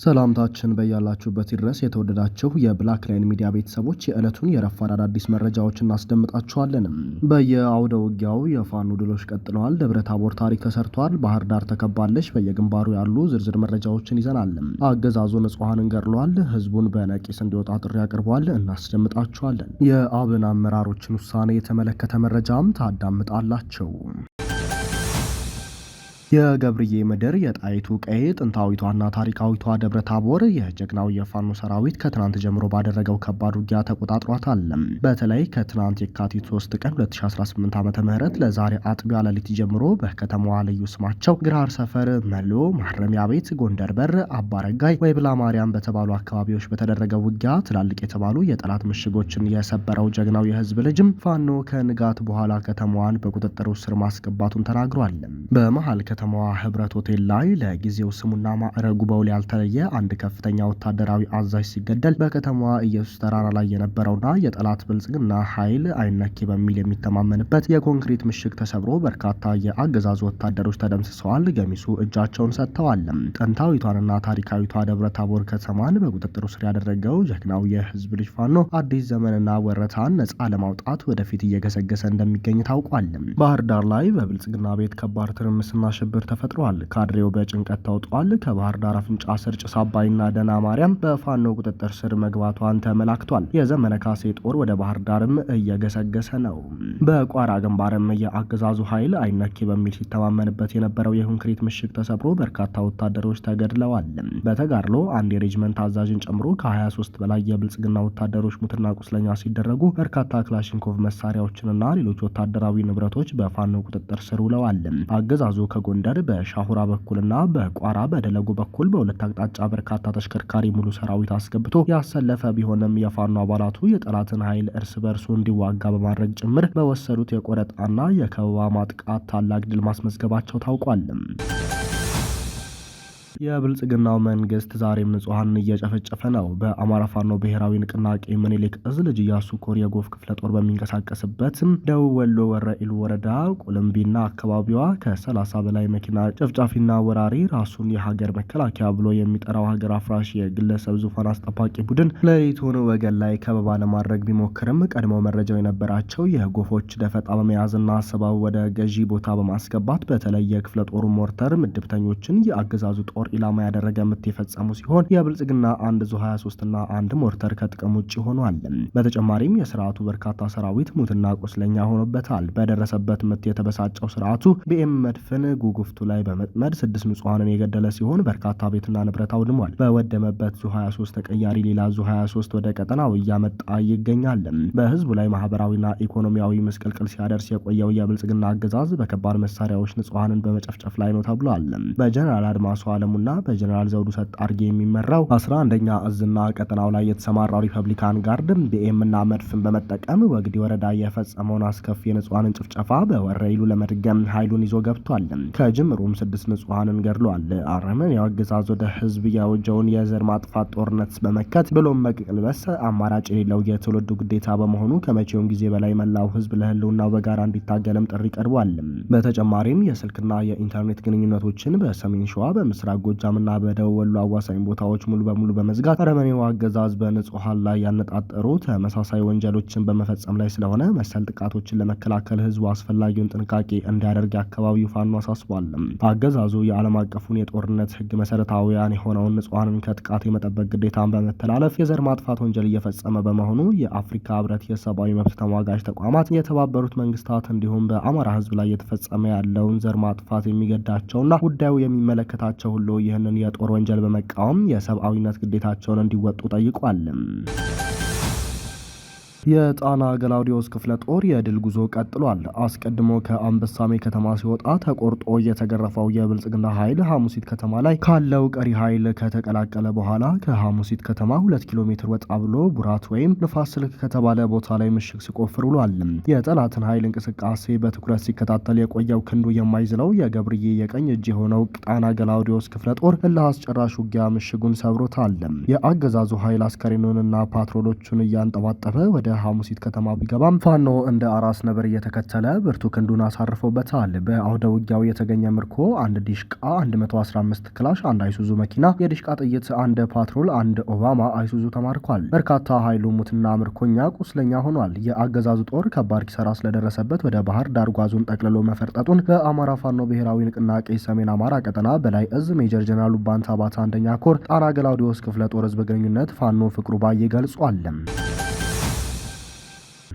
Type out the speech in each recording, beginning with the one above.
ሰላምታችን በያላችሁበት ድረስ የተወደዳችሁ የብላክ ላይን ሚዲያ ቤተሰቦች የዕለቱን የረፋድ አዳዲስ መረጃዎች እናስደምጣችኋለን። በየአውደ ውጊያው የፋኖ ድሎች ቀጥለዋል። ደብረ ታቦር ታሪክ ተሰርቷል። ባህር ዳር ተከባለች። በየግንባሩ ያሉ ዝርዝር መረጃዎችን ይዘናል። አገዛዙ ንጹሐንን ገድሏል። ህዝቡን በነቂስ እንዲወጣ ጥሪ አቅርቧል። እናስደምጣችኋለን። የአብን አመራሮችን ውሳኔ የተመለከተ መረጃም ታዳምጣላቸው። የገብርዬ ምድር የጣይቱ ቀይ ጥንታዊቷና ታሪካዊቷ ደብረ ታቦር የጀግናው የፋኖ ሰራዊት ከትናንት ጀምሮ ባደረገው ከባድ ውጊያ ተቆጣጥሯታል። በተለይ ከትናንት የካቲት 3 ቀን 2018 ዓ.ም ለዛሬ አጥቢያ ሌሊት ጀምሮ በከተማዋ ልዩ ስማቸው ግራር ሰፈር፣ መሎ ማረሚያ ቤት፣ ጎንደር በር፣ አባረጋይ፣ ወይብላ ማርያም በተባሉ አካባቢዎች በተደረገው ውጊያ ትላልቅ የተባሉ የጠላት ምሽጎችን የሰበረው ጀግናው የህዝብ ልጅም ፋኖ ከንጋት በኋላ ከተማዋን በቁጥጥሩ ስር ማስገባቱን ተናግሯል። በመሃል ከተማዋ ህብረት ሆቴል ላይ ለጊዜው ስሙና ማዕረጉ በውል ያልተለየ አንድ ከፍተኛ ወታደራዊ አዛዥ ሲገደል በከተማዋ ኢየሱስ ተራራ ላይ የነበረውና የጠላት ብልጽግና ኃይል አይነኬ በሚል የሚተማመንበት የኮንክሪት ምሽግ ተሰብሮ በርካታ የአገዛዙ ወታደሮች ተደምስሰዋል። ገሚሱ እጃቸውን ሰጥተዋል። ጥንታዊቷንና ታሪካዊቷ ደብረ ታቦር ከተማን በቁጥጥሩ ስር ያደረገው ጀግናው የህዝብ ልጅ ፋኖ አዲስ ዘመንና ወረታን ነጻ ለማውጣት ወደፊት እየገሰገሰ እንደሚገኝ ታውቋል። ባህር ዳር ላይ በብልጽግና ቤት ከባድ ትርምስና ሽብር ተፈጥሯል። ካድሬው በጭንቀት ተውጧል። ከባህር ዳር አፍንጫ ስር ጭስ አባይና ደና ማርያም በፋኖ ቁጥጥር ስር መግባቷን ተመላክቷል። የዘመነ ካሴ ጦር ወደ ባህር ዳርም እየገሰገሰ ነው። በቋራ ግንባርም የአገዛዙ ኃይል አይነኬ በሚል ሲተማመንበት የነበረው የኮንክሪት ምሽግ ተሰብሮ በርካታ ወታደሮች ተገድለዋል። በተጋድሎ አንድ የሬጅመንት አዛዥን ጨምሮ ከ23 በላይ የብልጽግና ወታደሮች ሙትና ቁስለኛ ሲደረጉ በርካታ ክላሽንኮቭ መሳሪያዎችንና ሌሎች ወታደራዊ ንብረቶች በፋኖ ቁጥጥር ስር ውለዋል። አገዛዙ ከጎንደር በሻሁራ በኩልና በቋራ በደለጉ በኩል በሁለት አቅጣጫ በርካታ ተሽከርካሪ ሙሉ ሰራዊት አስገብቶ ያሰለፈ ቢሆንም የፋኖ አባላቱ የጠላትን ኃይል እርስ በርሱ እንዲዋጋ በማድረግ ጭምር በወሰዱት የቆረጣና የከበባ ማጥቃት ታላቅ ድል ማስመዝገባቸው ታውቋል። የብልጽግናው መንግስት ዛሬም ንጹሐንን እየጨፈጨፈ ነው። በአማራ ፋኖ ብሔራዊ ንቅናቄ ምኒልክ እዝ ልጅ ኢያሱ ኮር የጎፍ ክፍለ ጦር በሚንቀሳቀስበት ደቡብ ወሎ ወረኢሉ ወረዳ ቁልምቢና አካባቢዋ ከ30 በላይ መኪና ጨፍጫፊና ወራሪ ራሱን የሀገር መከላከያ ብሎ የሚጠራው ሀገር አፍራሽ የግለሰብ ዙፋን አስጠባቂ ቡድን ሌሊቱን ወገን ላይ ከበባ ለማድረግ ቢሞክርም ቀድሞው መረጃው የነበራቸው የጎፎች ደፈጣ በመያዝና አሰባው ወደ ገዢ ቦታ በማስገባት በተለየ ክፍለ ጦሩ ሞርተር ምድብተኞችን የአገዛዙ ጦር ኢላማ ያደረገ ምት የፈጸሙ ሲሆን የብልጽግና አንድ ዙ 23 እና አንድ ሞርተር ከጥቅም ውጭ ሆኗል። በተጨማሪም የስርዓቱ በርካታ ሰራዊት ሙትና ቁስለኛ ሆኖበታል። በደረሰበት ምት የተበሳጨው ስርዓቱ ቢኤም መድፍን ጉጉፍቱ ላይ በመጥመድ 6 ንጹሃንን የገደለ ሲሆን በርካታ ቤትና ንብረት አውድሟል። በወደመበት ዙ 23 ተቀያሪ ሌላ ዙ 23 ወደ ቀጠናው እያመጣ ይገኛል። በህዝቡ ላይ ማህበራዊና ኢኮኖሚያዊ ምስቅልቅል ሲያደርስ የቆየው የብልጽግና አገዛዝ በከባድ መሳሪያዎች ንጹሃንን በመጨፍጨፍ ላይ ነው ተብሏል። በጀነራል አድማሱ አለሙ እና በጀነራል ዘውዱ ሰጥ አርጌ የሚመራው 11ኛ እዝና ቀጠናው ላይ የተሰማራው ሪፐብሊካን ጋርድ ቢኤም እና መድፍን በመጠቀም ወግዲ ወረዳ የፈጸመውን አስከፊ የንጹሃንን ጭፍጨፋ በወረኢሉ ለመድገም ኃይሉን ይዞ ገብቷል። ከጅምሩም 6 ንጹሃንን ገድሏል። አረመኔው አገዛዝ ወደ ህዝብ ያወጀውን የዘር ማጥፋት ጦርነት በመከት ብሎም መቀልበስ አማራጭ የሌለው የትውልዱ ግዴታ በመሆኑ ከመቼውም ጊዜ በላይ መላው ህዝብ ለህልውናው በጋራ እንዲታገልም ጥሪ ቀርቧል። በተጨማሪም የስልክና የኢንተርኔት ግንኙነቶችን በሰሜን ሸዋ በምስራቅ ጎጃምና በደቡብ ወሎ አዋሳኝ ቦታዎች ሙሉ በሙሉ በመዝጋት አረመኔው አገዛዝ በንጹሃን ላይ ያነጣጠሩ ተመሳሳይ ወንጀሎችን በመፈጸም ላይ ስለሆነ መሰል ጥቃቶችን ለመከላከል ህዝቡ አስፈላጊውን ጥንቃቄ እንዲያደርግ የአካባቢው ፋኖ አሳስቧል። አገዛዙ የዓለም አቀፉን የጦርነት ህግ መሰረታዊያን የሆነውን ንጹሃንን ከጥቃት የመጠበቅ ግዴታን በመተላለፍ የዘር ማጥፋት ወንጀል እየፈጸመ በመሆኑ የአፍሪካ ህብረት የሰብአዊ መብት ተሟጋጅ ተቋማት፣ የተባበሩት መንግስታት እንዲሁም በአማራ ህዝብ ላይ የተፈጸመ ያለውን ዘር ማጥፋት የሚገዳቸውና ጉዳዩ የሚመለከታቸው ሁሉ ይህንን የጦር ወንጀል በመቃወም የሰብአዊነት ግዴታቸውን እንዲወጡ ጠይቋል። የጣና ገላውዲዮስ ክፍለ ጦር የድል ጉዞ ቀጥሏል። አስቀድሞ ከአንበሳሜ ከተማ ሲወጣ ተቆርጦ የተገረፈው የብልጽግና ኃይል ሐሙሲት ከተማ ላይ ካለው ቀሪ ኃይል ከተቀላቀለ በኋላ ከሐሙሲት ከተማ 2 ኪሎ ሜትር ወጣ ብሎ ቡራት ወይም ንፋስ ስልክ ከተባለ ቦታ ላይ ምሽግ ሲቆፍር ውሏል። የጠላትን ኃይል እንቅስቃሴ በትኩረት ሲከታተል የቆየው ክንዱ የማይዝለው የገብርዬ የቀኝ እጅ የሆነው ጣና ገላውዲዮስ ክፍለ ጦር ለአስጨራሽ ውጊያ ምሽጉን ሰብሮታል። የአገዛዙ ኃይል አስከሬኑንና ፓትሮሎቹን እያንጠባጠበ ወደ ሐሙሲት ከተማ ቢገባም ፋኖ እንደ አራስ ነብር እየተከተለ ብርቱ ክንዱን አሳርፎበታል። በአውደ ውጊያው የተገኘ ምርኮ አንድ ዲሽቃ፣ 115 ክላሽ፣ አንድ አይሱዙ መኪና፣ የዲሽቃ ጥይት፣ አንድ ፓትሮል፣ አንድ ኦባማ አይሱዙ ተማርኳል። በርካታ ኃይሉ ሙትና ምርኮኛ ቁስለኛ ሆኗል። የአገዛዙ ጦር ከባድ ኪሳራ ስለደረሰበት ወደ ባህር ዳር ጓዙን ጠቅልሎ መፈርጠጡን በአማራ ፋኖ ብሔራዊ ንቅናቄ ሰሜን አማራ ቀጠና በላይ እዝ ሜጀር ጀነራል ባንታ ባታ አንደኛ ኮር ጣና ገላውዲዮስ ክፍለ ጦር ህዝብ ግንኙነት ፋኖ ፍቅሩ ባዬ ገልጿል።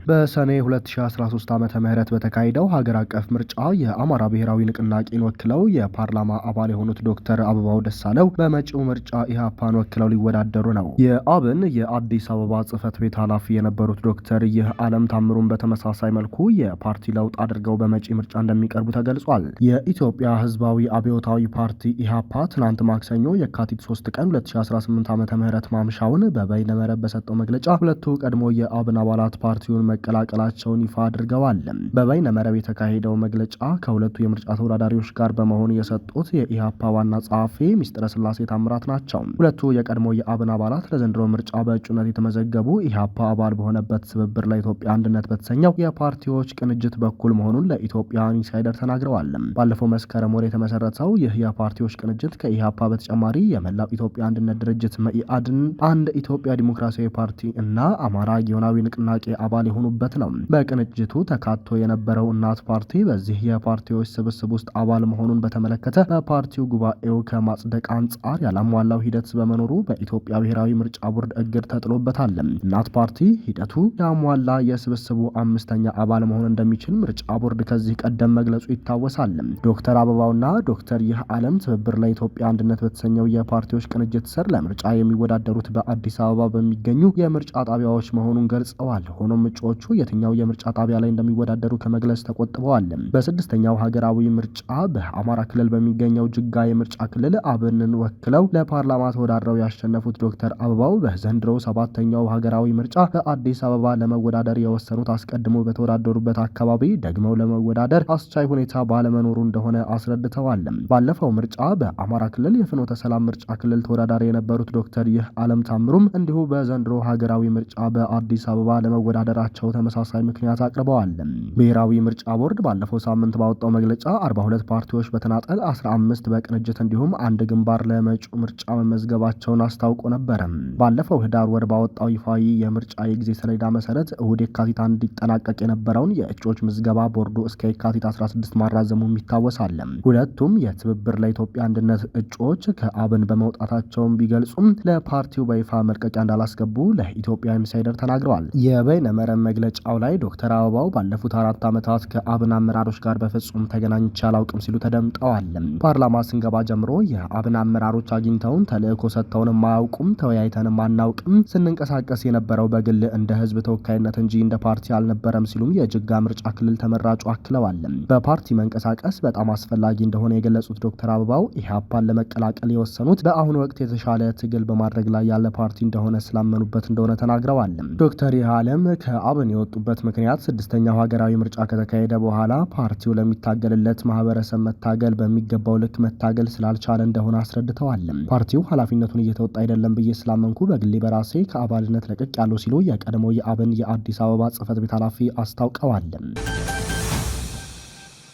በሰኔ 2013 ዓመተ ምህረት በተካሄደው ሀገር አቀፍ ምርጫ የአማራ ብሔራዊ ንቅናቄን ወክለው የፓርላማ አባል የሆኑት ዶክተር አበባው ደሳለው በመጪው ምርጫ ኢህአፓን ወክለው ሊወዳደሩ ነው። የአብን የአዲስ አበባ ጽህፈት ቤት ኃላፊ የነበሩት ዶክተር ይህ ዓለም ታምሩን በተመሳሳይ መልኩ የፓርቲ ለውጥ አድርገው በመጪ ምርጫ እንደሚቀርቡ ተገልጿል። የኢትዮጵያ ህዝባዊ አብዮታዊ ፓርቲ ኢህአፓ ትናንት ማክሰኞ የካቲት 3 ቀን 2018 ዓመተ ምህረት ማምሻውን በበይነመረብ በሰጠው መግለጫ ሁለቱ ቀድሞ የአብን አባላት ፓርቲውን መቀላቀላቸውን ይፋ አድርገዋል። በበይነ መረብ የተካሄደው መግለጫ ከሁለቱ የምርጫ ተወዳዳሪዎች ጋር በመሆን የሰጡት የኢህአፓ ዋና ጸሐፊ ሚስጥረ ስላሴ ታምራት ናቸው። ሁለቱ የቀድሞ የአብን አባላት ለዘንድሮ ምርጫ በእጩነት የተመዘገቡ ኢህአፓ አባል በሆነበት ትብብር ለኢትዮጵያ አንድነት በተሰኘው የፓርቲዎች ቅንጅት በኩል መሆኑን ለኢትዮጵያ ኢንሳይደር ተናግረዋል። ባለፈው መስከረም ወር የተመሰረተው ይህ የፓርቲዎች ቅንጅት ከኢህአፓ በተጨማሪ የመላው ኢትዮጵያ አንድነት ድርጅት መኢአድን፣ አንድ ኢትዮጵያ ዲሞክራሲያዊ ፓርቲ እና አማራ ጊዮናዊ ንቅናቄ አባል የሆኑ በት ነው። በቅንጅቱ ተካቶ የነበረው እናት ፓርቲ በዚህ የፓርቲዎች ስብስብ ውስጥ አባል መሆኑን በተመለከተ በፓርቲው ጉባኤው ከማጽደቅ አንጻር ያላሟላው ሂደት በመኖሩ በኢትዮጵያ ብሔራዊ ምርጫ ቦርድ እግድ ተጥሎበታል። እናት ፓርቲ ሂደቱ ያሟላ የስብስቡ አምስተኛ አባል መሆን እንደሚችል ምርጫ ቦርድ ከዚህ ቀደም መግለጹ ይታወሳል። ዶክተር አበባውና ዶክተር ይህ ዓለም ትብብር ለኢትዮጵያ አንድነት በተሰኘው የፓርቲዎች ቅንጅት ስር ለምርጫ የሚወዳደሩት በአዲስ አበባ በሚገኙ የምርጫ ጣቢያዎች መሆኑን ገልጸዋል። ሆኖም እጩዎቹ የትኛው የምርጫ ጣቢያ ላይ እንደሚወዳደሩ ከመግለጽ ተቆጥበዋል። በስድስተኛው ሀገራዊ ምርጫ በአማራ ክልል በሚገኘው ጅጋ የምርጫ ክልል አብንን ወክለው ለፓርላማ ተወዳድረው ያሸነፉት ዶክተር አበባው በዘንድሮው ሰባተኛው ሀገራዊ ምርጫ በአዲስ አበባ ለመወዳደር የወሰኑት አስቀድሞ በተወዳደሩበት አካባቢ ደግመው ለመወዳደር አስቻይ ሁኔታ ባለመኖሩ እንደሆነ አስረድተዋል። ባለፈው ምርጫ በአማራ ክልል የፍኖተ ሰላም ምርጫ ክልል ተወዳዳሪ የነበሩት ዶክተር ይህ ዓለም ታምሩም እንዲሁ በዘንድሮ ሀገራዊ ምርጫ በአዲስ አበባ ለመወዳደራቸው ተመሳሳይ ምክንያት አቅርበዋል። ብሔራዊ ምርጫ ቦርድ ባለፈው ሳምንት ባወጣው መግለጫ 42 ፓርቲዎች በተናጠል 15 በቅንጅት እንዲሁም አንድ ግንባር ለመጪው ምርጫ መመዝገባቸውን አስታውቆ ነበር። ባለፈው ህዳር ወር ባወጣው ይፋዊ የምርጫ የጊዜ ሰሌዳ መሰረት እሁድ የካቲት 1 እንዲጠናቀቅ የነበረውን የእጩዎች ምዝገባ ቦርዱ እስከ የካቲት 16 ማራዘሙም ይታወሳል። ሁለቱም የትብብር ለኢትዮጵያ አንድነት እጩዎች ከአብን በመውጣታቸውን ቢገልጹም ለፓርቲው በይፋ መልቀቂያ እንዳላስገቡ ለኢትዮጵያ ኢንሳይደር ተናግረዋል። የበይነ መረብ መግለጫው ላይ ዶክተር አበባው ባለፉት 4 ዓመታት ከአብን አመራሮች ጋር በፍጹም ተገናኝቼ አላውቅም ሲሉ ተደምጠዋል። ፓርላማ ስንገባ ጀምሮ የአብን አመራሮች አግኝተውን ተልእኮ ሰጥተውንም አያውቁም፣ ተወያይተንም አናውቅም። ስንንቀሳቀስ የነበረው በግል እንደ ህዝብ ተወካይነት እንጂ እንደ ፓርቲ አልነበረም ሲሉም የጅጋ ምርጫ ክልል ተመራጩ አክለዋል። በፓርቲ መንቀሳቀስ በጣም አስፈላጊ እንደሆነ የገለጹት ዶክተር አበባው ኢህአፓን ለመቀላቀል የወሰኑት በአሁኑ ወቅት የተሻለ ትግል በማድረግ ላይ ያለ ፓርቲ እንደሆነ ስላመኑበት እንደሆነ ተናግረዋል። ዶክተር ይህ ዓለም ከአብን የወጡበት ምክንያት ስድስተኛው ሀገራዊ ምርጫ ከተካሄደ በኋላ ፓርቲው ለሚታገልለት ማህበረሰብ መታገል በሚገባው ልክ መታገል ስላልቻለ እንደሆነ አስረድተዋል። ፓርቲው ኃላፊነቱን እየተወጣ አይደለም ብዬ ስላመንኩ በግሌ በራሴ ከአባልነት ለቅቅ ያለው ሲሉ የቀድሞው የአብን የአዲስ አበባ ጽህፈት ቤት ኃላፊ አስታውቀዋል።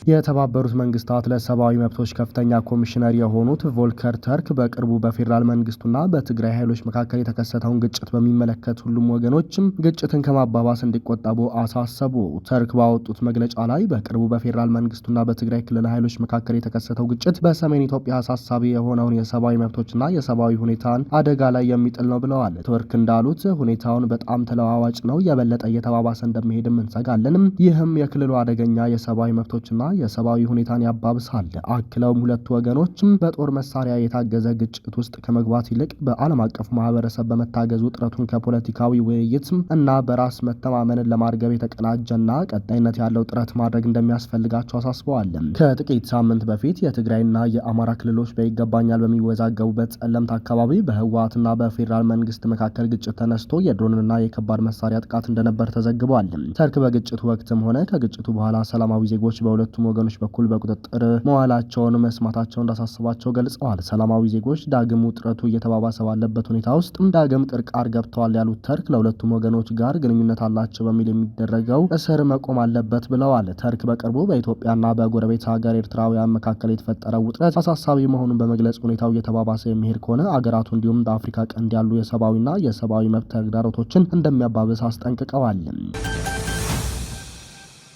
የተባበሩት መንግስታት ለሰብአዊ መብቶች ከፍተኛ ኮሚሽነር የሆኑት ቮልከር ተርክ በቅርቡ በፌዴራል መንግስቱና በትግራይ ኃይሎች መካከል የተከሰተውን ግጭት በሚመለከት ሁሉም ወገኖችም ግጭትን ከማባባስ እንዲቆጠቡ አሳሰቡ። ተርክ ባወጡት መግለጫ ላይ በቅርቡ በፌዴራል መንግስቱና በትግራይ ክልል ኃይሎች መካከል የተከሰተው ግጭት በሰሜን ኢትዮጵያ አሳሳቢ የሆነውን የሰብአዊ መብቶችና የሰብአዊ ሁኔታን አደጋ ላይ የሚጥል ነው ብለዋል። ተርክ እንዳሉት ሁኔታውን በጣም ተለዋዋጭ ነው፣ የበለጠ እየተባባሰ እንደሚሄድም እንሰጋለንም። ይህም የክልሉ አደገኛ የሰብአዊ መብቶችና የሰብአዊ ሁኔታን ያባብሳል። አክለውም ሁለቱ ወገኖችም በጦር መሳሪያ የታገዘ ግጭት ውስጥ ከመግባት ይልቅ በዓለም አቀፉ ማህበረሰብ በመታገዙ ጥረቱን ከፖለቲካዊ ውይይት እና በራስ መተማመንን ለማርገብ የተቀናጀና ቀጣይነት ያለው ጥረት ማድረግ እንደሚያስፈልጋቸው አሳስበዋል። ከጥቂት ሳምንት በፊት የትግራይና የአማራ ክልሎች በይገባኛል በሚወዛገቡበት ጸለምት አካባቢ በህወሓትና በፌዴራል መንግስት መካከል ግጭት ተነስቶ የድሮንና የከባድ መሳሪያ ጥቃት እንደነበር ተዘግቧል። ተርክ በግጭቱ ወቅትም ሆነ ከግጭቱ በኋላ ሰላማዊ ዜጎች በሁለቱ በሁለቱም ወገኖች በኩል በቁጥጥር መዋላቸውን መስማታቸው እንዳሳስባቸው ገልጸዋል። ሰላማዊ ዜጎች ዳግም ውጥረቱ እየተባባሰ ባለበት ሁኔታ ውስጥ ዳግም ቅርቃር ገብተዋል ያሉት ተርክ ለሁለቱም ወገኖች ጋር ግንኙነት አላቸው በሚል የሚደረገው እስር መቆም አለበት ብለዋል። ተርክ በቅርቡ በኢትዮጵያና በጎረቤት ሀገር ኤርትራውያን መካከል የተፈጠረው ውጥረት አሳሳቢ መሆኑን በመግለጽ ሁኔታው እየተባባሰ የሚሄድ ከሆነ አገራቱ እንዲሁም በአፍሪካ ቀንድ ያሉ የሰብአዊና የሰብአዊ መብት ተግዳሮቶችን እንደሚያባብስ አስጠንቅቀዋል።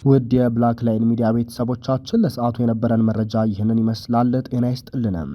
ውድ የብላክ ላይን ሚዲያ ቤተሰቦቻችን ለሰዓቱ የነበረን መረጃ ይህንን ይመስላል። ጤና ይስጥልንም።